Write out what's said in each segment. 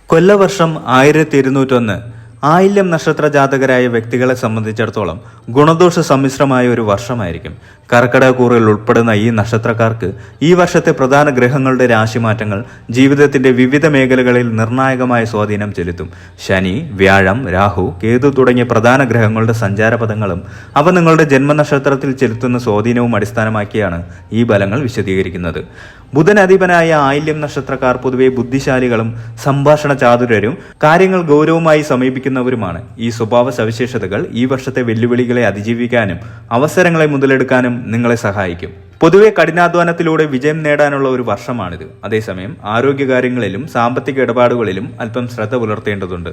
കൊല്ലവർഷം 1201 ആയില്യം നക്ഷത്ര ജാതകരായ വ്യക്തികളെ സംബന്ധിച്ചിടത്തോളം ഗുണദോഷ സമ്മിശ്രമായ ഒരു വർഷമായിരിക്കും. കർക്കിടകക്കൂറിൽ ഉൾപ്പെടുന്ന ഈ നക്ഷത്രക്കാർക്ക് ഈ വർഷത്തെ പ്രധാന ഗ്രഹങ്ങളുടെ രാശിമാറ്റങ്ങൾ ജീവിതത്തിന്റെ വിവിധ മേഖലകളിൽ നിർണായകമായ സ്വാധീനം ചെലുത്തും. ശനി, വ്യാഴം, രാഹു, കേതു തുടങ്ങിയ പ്രധാന ഗ്രഹങ്ങളുടെ സഞ്ചാരപഥങ്ങളും അവ നിങ്ങളുടെ ജന്മനക്ഷത്രത്തിൽ ചെലുത്തുന്ന സ്വാധീനവും അടിസ്ഥാനമാക്കിയാണ് ഈ ഫലങ്ങൾ വിശദീകരിക്കുന്നത്. ബുധൻ അധിപനായ ആയില്യം നക്ഷത്രക്കാർ പൊതുവെ ബുദ്ധിശാലികളും സംഭാഷണ ചാതുരരും കാര്യങ്ങൾ ഗൗരവമായി സമീപിക്കുന്നവരുമാണ്. ഈ സ്വഭാവ സവിശേഷതകൾ ഈ വർഷത്തെ വെല്ലുവിളികളെ അതിജീവിക്കാനും അവസരങ്ങളെ മുതലെടുക്കാനും നിങ്ങളെ സഹായിക്കും. പൊതുവെ കഠിനാധ്വാനത്തിലൂടെ വിജയം നേടാനുള്ള ഒരു വർഷമാണിത്. അതേസമയം ആരോഗ്യകാര്യങ്ങളിലും സാമ്പത്തിക ഇടപാടുകളിലും അല്പം ശ്രദ്ധ പുലർത്തേണ്ടതുണ്ട്.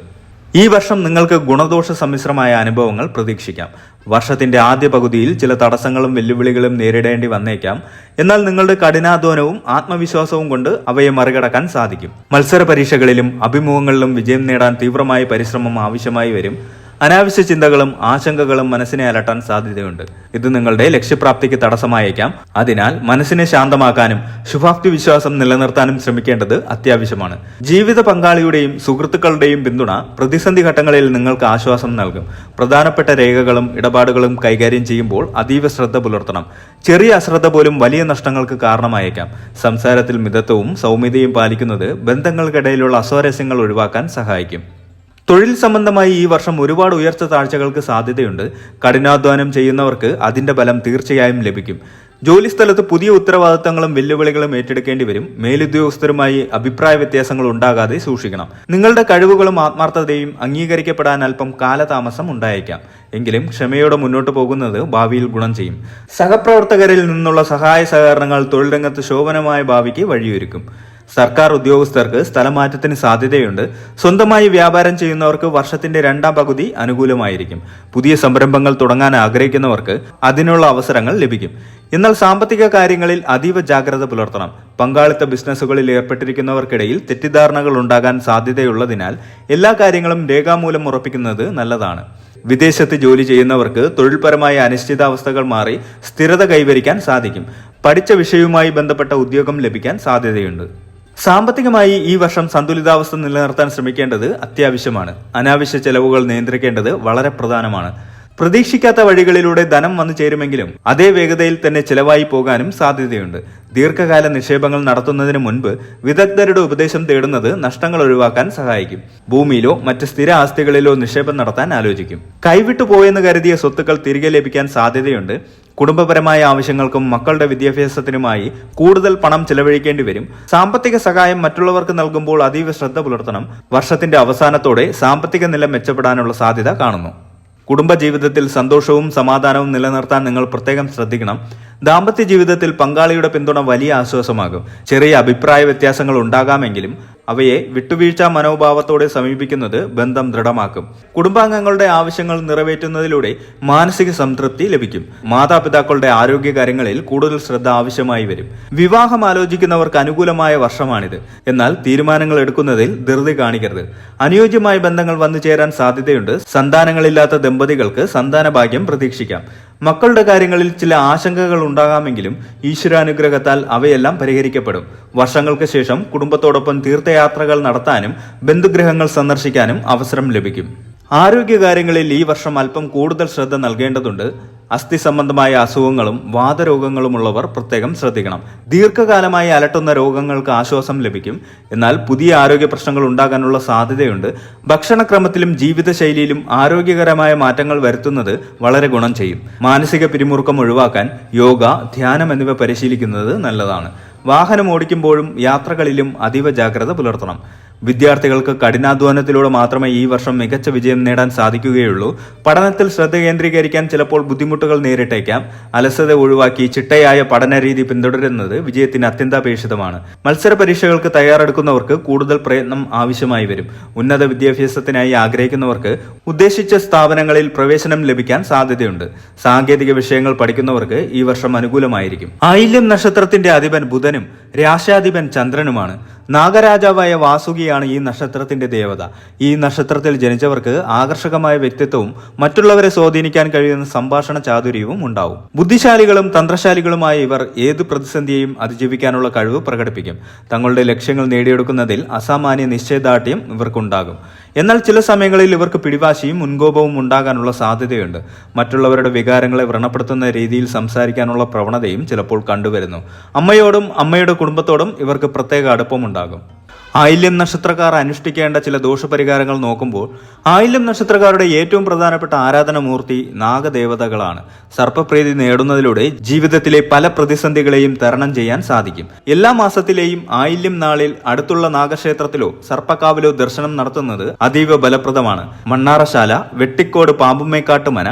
ഈ വർഷം നിങ്ങൾക്ക് ഗുണദോഷ സമ്മിശ്രമായ അനുഭവങ്ങൾ പ്രതീക്ഷിക്കാം. വർഷത്തിന്റെ ആദ്യ പകുതിയിൽ ചില തടസ്സങ്ങളും വെല്ലുവിളികളും നേരിടേണ്ടി വന്നേക്കാം. എന്നാൽ നിങ്ങളുടെ കഠിനാധ്വാനവും ആത്മവിശ്വാസവും കൊണ്ട് അവയെ മറികടക്കാൻ സാധിക്കും. മത്സര പരീക്ഷകളിലും അഭിമുഖങ്ങളിലും വിജയം നേടാൻ തീവ്രമായ പരിശ്രമം ആവശ്യമായി വരും. അനാവശ്യ ചിന്തകളും ആശങ്കകളും മനസ്സിനെ അലട്ടാൻ സാധ്യതയുണ്ട്. ഇത് നിങ്ങളുടെ ലക്ഷ്യപ്രാപ്തിക്ക് തടസ്സമായേക്കാം. അതിനാൽ മനസ്സിനെ ശാന്തമാക്കാനും ശുഭാപ്തി വിശ്വാസം നിലനിർത്താനും ശ്രമിക്കേണ്ടത് അത്യാവശ്യമാണ്. ജീവിത പങ്കാളിയുടെയും സുഹൃത്തുക്കളുടെയും പിന്തുണ പ്രതിസന്ധി ഘട്ടങ്ങളിൽ നിങ്ങൾക്ക് ആശ്വാസം നൽകും. പ്രധാനപ്പെട്ട രേഖകളും ഇടപാടുകളും കൈകാര്യം ചെയ്യുമ്പോൾ അതീവ ശ്രദ്ധ പുലർത്തണം. ചെറിയ അശ്രദ്ധ പോലും വലിയ നഷ്ടങ്ങൾക്ക് കാരണമായേക്കാം. സംസാരത്തിൽ മിതത്വവും സൗമ്യതയും പാലിക്കുന്നത് ബന്ധങ്ങൾക്കിടയിലുള്ള അസ്വാരസ്യങ്ങൾ ഒഴിവാക്കാൻ സഹായിക്കും. തൊഴിൽ സംബന്ധമായി ഈ വർഷം ഒരുപാട് ഉയർച്ച താഴ്ചകൾക്ക് സാധ്യതയുണ്ട്. കഠിനാധ്വാനം ചെയ്യുന്നവർക്ക് അതിന്റെ ഫലം തീർച്ചയായും ലഭിക്കും. ജോലിസ്ഥലത്ത് പുതിയ ഉത്തരവാദിത്തങ്ങളും വെല്ലുവിളികളും ഏറ്റെടുക്കേണ്ടി വരും. മേലുദ്യോഗസ്ഥരുമായി അഭിപ്രായ വ്യത്യാസങ്ങൾ ഉണ്ടാകാതെ സൂക്ഷിക്കണം. നിങ്ങളുടെ കഴിവുകളും ആത്മാർത്ഥതയും അംഗീകരിക്കപ്പെടാൻ അല്പം കാലതാമസം ഉണ്ടായേക്കാം. എങ്കിലും ക്ഷമയോടെ മുന്നോട്ട് പോകുന്നത് ഭാവിയിൽ ഗുണം ചെയ്യും. സഹപ്രവർത്തകരിൽ നിന്നുള്ള സഹായ സഹകരണങ്ങൾ തൊഴിൽ രംഗത്ത് ശോഭനമായ ഭാവിക്ക് വഴിയൊരുക്കും. സർക്കാർ ഉദ്യോഗസ്ഥർക്ക് സ്ഥലമാറ്റത്തിന് സാധ്യതയുണ്ട്. സ്വന്തമായി വ്യാപാരം ചെയ്യുന്നവർക്ക് വർഷത്തിന്റെ രണ്ടാം പകുതി അനുകൂലമായിരിക്കും. പുതിയ സംരംഭങ്ങൾ തുടങ്ങാൻ ആഗ്രഹിക്കുന്നവർക്ക് അതിനുള്ള അവസരങ്ങൾ ലഭിക്കും. എന്നാൽ സാമ്പത്തിക കാര്യങ്ങളിൽ അതീവ ജാഗ്രത പുലർത്തണം. പങ്കാളിത്ത ബിസിനസ്സുകളിൽ ഏർപ്പെട്ടിരിക്കുന്നവർക്കിടയിൽ തെറ്റിദ്ധാരണകൾ ഉണ്ടാകാൻ സാധ്യതയുള്ളതിനാൽ എല്ലാ കാര്യങ്ങളും രേഖാമൂലം ഉറപ്പിക്കുന്നത് നല്ലതാണ്. വിദേശത്ത് ജോലി ചെയ്യുന്നവർക്ക് തൊഴിൽപരമായ അനിശ്ചിതാവസ്ഥകൾ മാറി സ്ഥിരത കൈവരിക്കാൻ സാധിക്കും. പഠിച്ച വിഷയവുമായി ബന്ധപ്പെട്ട ഉദ്യോഗം ലഭിക്കാൻ സാധ്യതയുണ്ട്. സാമ്പത്തികമായി ഈ വർഷം സന്തുലിതാവസ്ഥ നിലനിർത്താൻ ശ്രമിക്കേണ്ടത് അത്യാവശ്യമാണ്. അനാവശ്യ ചെലവുകൾ നിയന്ത്രിക്കേണ്ടത് വളരെ പ്രധാനമാണ്. പ്രതീക്ഷിക്കാത്ത വഴികളിലൂടെ ധനം വന്നു ചേരുമെങ്കിലും അതേ വേഗതയിൽ തന്നെ ചെലവായി പോകാനും സാധ്യതയുണ്ട്. ദീർഘകാല നിക്ഷേപങ്ങൾ നടത്തുന്നതിന് മുൻപ് വിദഗ്ധരുടെ ഉപദേശം തേടുന്നത് നഷ്ടങ്ങൾ ഒഴിവാക്കാൻ സഹായിക്കും. ഭൂമിയിലോ മറ്റ് സ്ഥിര ആസ്തികളിലോ നിക്ഷേപം നടത്താൻ ആലോചിക്കും. കൈവിട്ടു പോയെന്ന് കരുതിയ സ്വത്തുക്കൾ തിരികെ ലഭിക്കാൻ സാധ്യതയുണ്ട്. കുടുംബപരമായ ആവശ്യങ്ങൾക്കും മക്കളുടെ വിദ്യാഭ്യാസത്തിനുമായി കൂടുതൽ പണം ചെലവഴിക്കേണ്ടി വരും. സാമ്പത്തിക സഹായം മറ്റുള്ളവർക്ക് നൽകുമ്പോൾ അതീവ ശ്രദ്ധ പുലർത്തണം. വർഷത്തിന്റെ അവസാനത്തോടെ സാമ്പത്തിക നില മെച്ചപ്പെടാനുള്ള സാധ്യത കാണുന്നു. കുടുംബജീവിതത്തിൽ സന്തോഷവും സമാധാനവും നിലനിർത്താൻ നിങ്ങൾ പ്രത്യേകം ശ്രദ്ധിക്കണം. ദാമ്പത്യ ജീവിതത്തിൽ പങ്കാളിയുടെ പിന്തുണ വലിയ ആശ്വാസമാകും. ചെറിയ അഭിപ്രായ വ്യത്യാസങ്ങൾ ഉണ്ടാകാമെങ്കിലും അവയെ വിട്ടുവീഴ്ച മനോഭാവത്തോടെ സമീപിക്കുന്നത് ബന്ധം ദൃഢമാക്കും. കുടുംബാംഗങ്ങളുടെ ആവശ്യങ്ങൾ നിറവേറ്റുന്നതിലൂടെ മാനസിക സംതൃപ്തി ലഭിക്കും. മാതാപിതാക്കളുടെ ആരോഗ്യകാര്യങ്ങളിൽ കൂടുതൽ ശ്രദ്ധ ആവശ്യമായി വരും. വിവാഹം ആലോചിക്കുന്നവർക്ക് അനുകൂലമായ വർഷമാണിത്. എന്നാൽ തീരുമാനങ്ങൾ എടുക്കുന്നതിൽ ധൃതി കാണിക്കരുത്. അനുയോജ്യമായ ബന്ധങ്ങൾ വന്നു ചേരാൻ സാധ്യതയുണ്ട്. സന്താനങ്ങളില്ലാത്ത ദമ്പതികൾക്ക് സന്താന ഭാഗ്യം പ്രതീക്ഷിക്കാം. മക്കളുടെ കാര്യങ്ങളിൽ ചില ആശങ്കകൾ ഉണ്ടാകാമെങ്കിലും ഈശ്വരാനുഗ്രഹത്താൽ അവയെല്ലാം പരിഹരിക്കപ്പെടും. വർഷങ്ങൾക്ക് ശേഷം കുടുംബത്തോടൊപ്പം തീർത്ഥയാത്രകൾ നടത്താനും ബന്ധുഗൃഹങ്ങൾ സന്ദർശിക്കാനും അവസരം ലഭിക്കും. ആരോഗ്യകാര്യങ്ങളിൽ ഈ വർഷം അല്പം കൂടുതൽ ശ്രദ്ധ നൽകേണ്ടതുണ്ട്. അസ്ഥി സംബന്ധമായ അസുഖങ്ങളും വാതരോഗങ്ങളുമുള്ളവർ പ്രത്യേകം ശ്രദ്ധിക്കണം. ദീർഘകാലമായി അലട്ടുന്ന രോഗങ്ങൾക്ക് ആശ്വാസം ലഭിക്കും. എന്നാൽ പുതിയ ആരോഗ്യ പ്രശ്നങ്ങൾ ഉണ്ടാകാനുള്ള സാധ്യതയുണ്ട്. ഭക്ഷണക്രമത്തിലും ജീവിതശൈലിയിലും ആരോഗ്യകരമായ മാറ്റങ്ങൾ വരുത്തുന്നത് വളരെ ഗുണം ചെയ്യും. മാനസിക പിരിമുറുക്കം ഒഴിവാക്കാൻ യോഗ, ധ്യാനം എന്നിവ പരിശീലിക്കുന്നത് നല്ലതാണ്. വാഹനം ഓടിക്കുമ്പോഴും യാത്രകളിലും അതീവ ജാഗ്രത പുലർത്തണം. വിദ്യാർത്ഥികൾക്ക് കഠിനാധ്വാനത്തിലൂടെ മാത്രമേ ഈ വർഷം മികച്ച വിജയം നേടാൻ സാധിക്കുകയുള്ളൂ. പഠനത്തിൽ ശ്രദ്ധ കേന്ദ്രീകരിക്കാൻ ചിലപ്പോൾ ബുദ്ധിമുട്ടുകൾ നേരിട്ടേക്കാം. അലസത ഒഴിവാക്കി ചിട്ടയായ പഠന രീതി പിന്തുടരുന്നത് വിജയത്തിന് അത്യന്താപേക്ഷിതമാണ്. മത്സര പരീക്ഷകൾക്ക് തയ്യാറെടുക്കുന്നവർക്ക് കൂടുതൽ പ്രയത്നം ആവശ്യമായി വരും. ഉന്നത വിദ്യാഭ്യാസത്തിനായി ആഗ്രഹിക്കുന്നവർക്ക് ഉദ്ദേശിച്ച സ്ഥാപനങ്ങളിൽ പ്രവേശനം ലഭിക്കാൻ സാധ്യതയുണ്ട്. സാങ്കേതിക വിഷയങ്ങൾ പഠിക്കുന്നവർക്ക് ഈ വർഷം അനുകൂലമായിരിക്കും. ആയില്യം നക്ഷത്രത്തിന്റെ അധിപൻ ബുധനും രാശാധിപൻ ചന്ദ്രനുമാണ്. നാഗരാജാവായ വാസുകിയാണ് ഈ നക്ഷത്രത്തിന്റെ ദേവത. ഈ നക്ഷത്രത്തിൽ ജനിച്ചവർക്ക് ആകർഷകമായ വ്യക്തിത്വവും മറ്റുള്ളവരെ സ്വാധീനിക്കാൻ കഴിയുന്ന സംഭാഷണ ചാതുര്യവും ഉണ്ടാവും. ബുദ്ധിശാലികളും തന്ത്രശാലികളുമായ ഇവർ ഏത് പ്രതിസന്ധിയെയും അതിജീവിക്കാനുള്ള കഴിവ് പ്രകടിപ്പിക്കും. തങ്ങളുടെ ലക്ഷ്യങ്ങൾ നേടിയെടുക്കുന്നതിൽ അസാമാന്യ നിശ്ചയദാർഢ്യം ഇവർക്കുണ്ടാകും. എന്നാൽ ചില സമയങ്ങളിൽ ഇവർക്ക് പിടിവാശിയും മുൻകോപവും ഉണ്ടാകാനുള്ള സാധ്യതയുണ്ട്. മറ്റുള്ളവരുടെ വികാരങ്ങളെ വ്രണപ്പെടുത്തുന്ന രീതിയിൽ സംസാരിക്കാനുള്ള പ്രവണതയും ചിലപ്പോൾ കണ്ടുവരുന്നു. അമ്മയോടും അമ്മയുടെ കുടുംബത്തോടും ഇവർക്ക് പ്രത്യേക അടുപ്പമുണ്ടാകും. ആയില്യം നക്ഷത്രക്കാർ അനുഷ്ഠിക്കേണ്ട ചില ദോഷപരിഹാരങ്ങൾ നോക്കുമ്പോൾ ആയില്യം നക്ഷത്രക്കാരുടെ ഏറ്റവും പ്രധാനപ്പെട്ട ആരാധനമൂർത്തി നാഗദേവതകളാണ്. സർപ്പപ്രീതി നേടുന്നതിലൂടെ ജീവിതത്തിലെ പല പ്രതിസന്ധികളെയും തരണം ചെയ്യാൻ സാധിക്കും. എല്ലാ മാസത്തിലെയും ആയില്യം നാളിൽ അടുത്തുള്ള നാഗക്ഷേത്രത്തിലോ സർപ്പക്കാവിലോ ദർശനം നടത്തുന്നത് അതീവ ഫലപ്രദമാണ്. മണ്ണാറശാല, വെട്ടിക്കോട് പാമ്പുമേക്കാട്ടുമന,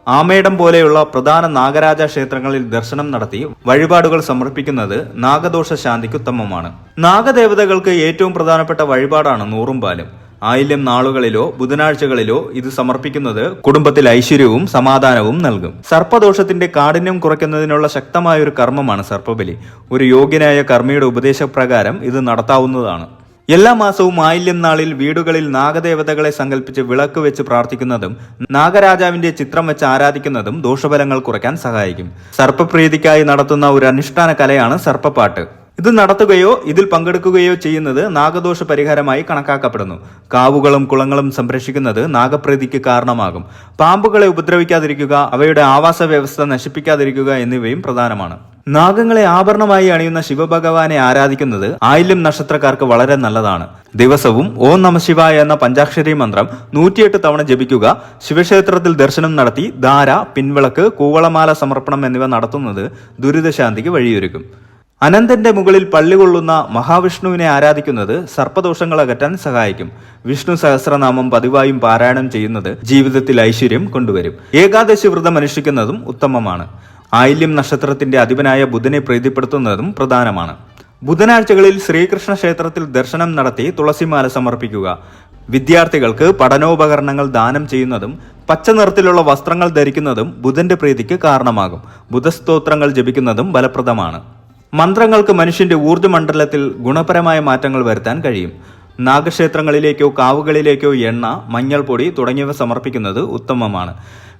ആമേടം പോലെയുള്ള പ്രധാന നാഗരാജ ക്ഷേത്രങ്ങളിൽ ദർശനം നടത്തി വഴിപാടുകൾ സമർപ്പിക്കുന്നത് നാഗദോഷ ശാന്തിക്ക് ഉത്തമമാണ്. നാഗദേവതകൾക്ക് ഏറ്റവും പ്രധാനപ്പെട്ട വഴിപാടാണ് നൂറും പാലും. ആയില്യം നാളുകളിലോ ബുധനാഴ്ചകളിലോ ഇത് സമർപ്പിക്കുന്നത് കുടുംബത്തിൽ ഐശ്വര്യവും സമാധാനവും നൽകും. സർപ്പദോഷത്തിന്റെ കാഠിന്യം കുറയ്ക്കുന്നതിനുള്ള ശക്തമായ ഒരു കർമ്മമാണ് സർപ്പബലി. ഒരു യോഗ്യനായ കർമ്മിയുടെ ഉപദേശപ്രകാരം ഇത് നടത്താവുന്നതാണ്. എല്ലാ മാസവും ആയില്യം നാളിൽ വീടുകളിൽ നാഗദേവതകളെ സങ്കല്പിച്ച് വിളക്ക് വെച്ച് പ്രാർത്ഥിക്കുന്നതും നാഗരാജാവിന്റെ ചിത്രം വെച്ച് ആരാധിക്കുന്നതും ദോഷഫലങ്ങൾ കുറയ്ക്കാൻ സഹായിക്കും. സർപ്പപ്രീതിക്കായി നടത്തുന്ന ഒരു അനുഷ്ഠാന കലയാണ് സർപ്പപ്പാട്ട്. ഇത് നടത്തുകയോ ഇതിൽ പങ്കെടുക്കുകയോ ചെയ്യുന്നത് നാഗദോഷ പരിഹാരമായി കണക്കാക്കപ്പെടുന്നു. കാവുകളും കുളങ്ങളും സംരക്ഷിക്കുന്നത് നാഗപ്രീതിക്ക് കാരണമാകും. പാമ്പുകളെ ഉപദ്രവിക്കാതിരിക്കുക, അവയുടെ ആവാസ വ്യവസ്ഥ നശിപ്പിക്കാതിരിക്കുക എന്നിവയും പ്രധാനമാണ്. നാഗങ്ങളെ ആഭരണമായി അണിയുന്ന ശിവഭഗവാനെ ആരാധിക്കുന്നത് ആയില്യം നക്ഷത്രക്കാർക്ക് വളരെ നല്ലതാണ്. ദിവസവും ഓം നമഃശിവായ എന്ന പഞ്ചാക്ഷരി മന്ത്രം 108 തവണ ജപിക്കുക. ശിവക്ഷേത്രത്തിൽ ദർശനം നടത്തി ധാര, പിൻവിളക്ക്, കൂവളമാല സമർപ്പണം എന്നിവ നടത്തുന്നത് ദുരിതശാന്തിക്ക് വഴിയൊരുക്കും. അനന്തന്റെ മുകളിൽ പള്ളികൊള്ളുന്ന മഹാവിഷ്ണുവിനെ ആരാധിക്കുന്നത് സർപ്പദോഷങ്ങൾ അകറ്റാൻ സഹായിക്കും. വിഷ്ണു സഹസ്രനാമം പതിവായും പാരായണം ചെയ്യുന്നത് ജീവിതത്തിൽ ഐശ്വര്യം കൊണ്ടുവരും. ഏകാദശി വ്രതം അനുഷ്ഠിക്കുന്നതും ഉത്തമമാണ്. ആയില്യം നക്ഷത്രത്തിന്റെ അധിപനായ ബുധനെ പ്രീതിപ്പെടുത്തുന്നതും പ്രധാനമാണ്. ബുധനാഴ്ചകളിൽ ശ്രീകൃഷ്ണ ക്ഷേത്രത്തിൽ ദർശനം നടത്തി തുളസിമാല സമർപ്പിക്കുക. വിദ്യാർത്ഥികൾക്ക് പഠനോപകരണങ്ങൾ ദാനം ചെയ്യുന്നതും പച്ച നിറത്തിലുള്ള വസ്ത്രങ്ങൾ ധരിക്കുന്നതും ബുധന്റെ പ്രീതിക്ക് കാരണമാകും. ബുധസ്തോത്രങ്ങൾ ജപിക്കുന്നതും ഫലപ്രദമാണ്. മന്ത്രങ്ങൾക്ക് മനുഷ്യന്റെ ഊർജ്ജമണ്ഡലത്തിൽ ഗുണപരമായ മാറ്റങ്ങൾ വരുത്താൻ കഴിയും. നാഗക്ഷേത്രങ്ങളിലേക്കോ കാവുകളിലേക്കോ എണ്ണ, മഞ്ഞൾപ്പൊടി തുടങ്ങിയവ സമർപ്പിക്കുന്നത് ഉത്തമമാണ്.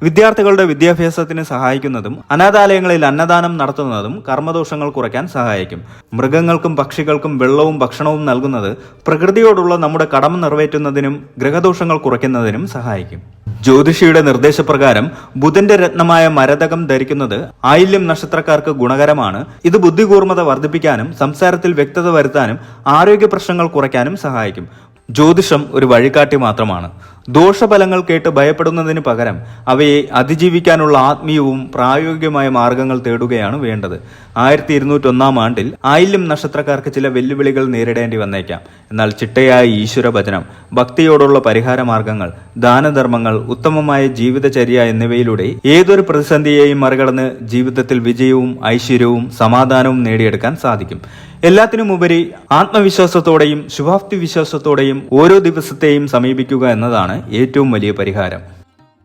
വിദ്യാർത്ഥികളുടെ വിദ്യാഭ്യാസത്തിന് സഹായിക്കുന്നതും അനാഥാലയങ്ങളിൽ അന്നദാനം നടത്തുന്നതും കർമ്മദോഷങ്ങൾ കുറയ്ക്കാൻ സഹായിക്കും. മൃഗങ്ങൾക്കും പക്ഷികൾക്കും വെള്ളവും ഭക്ഷണവും നൽകുന്നത് പ്രകൃതിയോടുള്ള നമ്മുടെ കടമ നിറവേറ്റുന്നതിനും ഗ്രഹദോഷങ്ങൾ കുറയ്ക്കുന്നതിനും സഹായിക്കും. ജ്യോതിഷിയുടെ നിർദ്ദേശപ്രകാരം ബുധന്റെ രത്നമായ മരതകം ധരിക്കുന്നത് ആയില്യം നക്ഷത്രക്കാർക്ക് ഗുണകരമാണ്. ഇത് ബുദ്ധികൂർമ്മത വർദ്ധിപ്പിക്കാനും സംസാരത്തിൽ വ്യക്തത വരുത്താനും ആരോഗ്യ പ്രശ്നങ്ങൾ കുറയ്ക്കാനും സഹായിക്കും. ജ്യോതിഷം ഒരു വഴികാട്ടി മാത്രമാണ്. ദോഷഫലങ്ങൾ കേട്ട് ഭയപ്പെടുന്നതിന് പകരം അവയെ അതിജീവിക്കാനുള്ള ആത്മീയവും പ്രായോഗികമായ മാർഗങ്ങൾ തേടുകയാണ് വേണ്ടത്. 1201 ആണ്ടിൽ ആയില്യം നക്ഷത്രക്കാർക്ക് ചില വെല്ലുവിളികൾ നേരിടേണ്ടി വന്നേക്കാം. എന്നാൽ ചിട്ടയായ ഈശ്വര ഭജനം, ഭക്തിയോടുള്ള പരിഹാര മാർഗങ്ങൾ, ദാനധർമ്മങ്ങൾ, ഉത്തമമായ ജീവിതചര്യ എന്നിവയിലൂടെ ഏതൊരു പ്രതിസന്ധിയെയും മറികടന്ന് ജീവിതത്തിൽ വിജയവും ഐശ്വര്യവും സമാധാനവും നേടിയെടുക്കാൻ സാധിക്കും. എല്ലാത്തിനുമുപരി ആത്മവിശ്വാസത്തോടെയും ശുഭാപ്തി വിശ്വാസത്തോടെയും ഓരോ ദിവസത്തെയും സമീപിക്കുക എന്നതാണ് ഏറ്റവും വലിയ പരിഹാരം.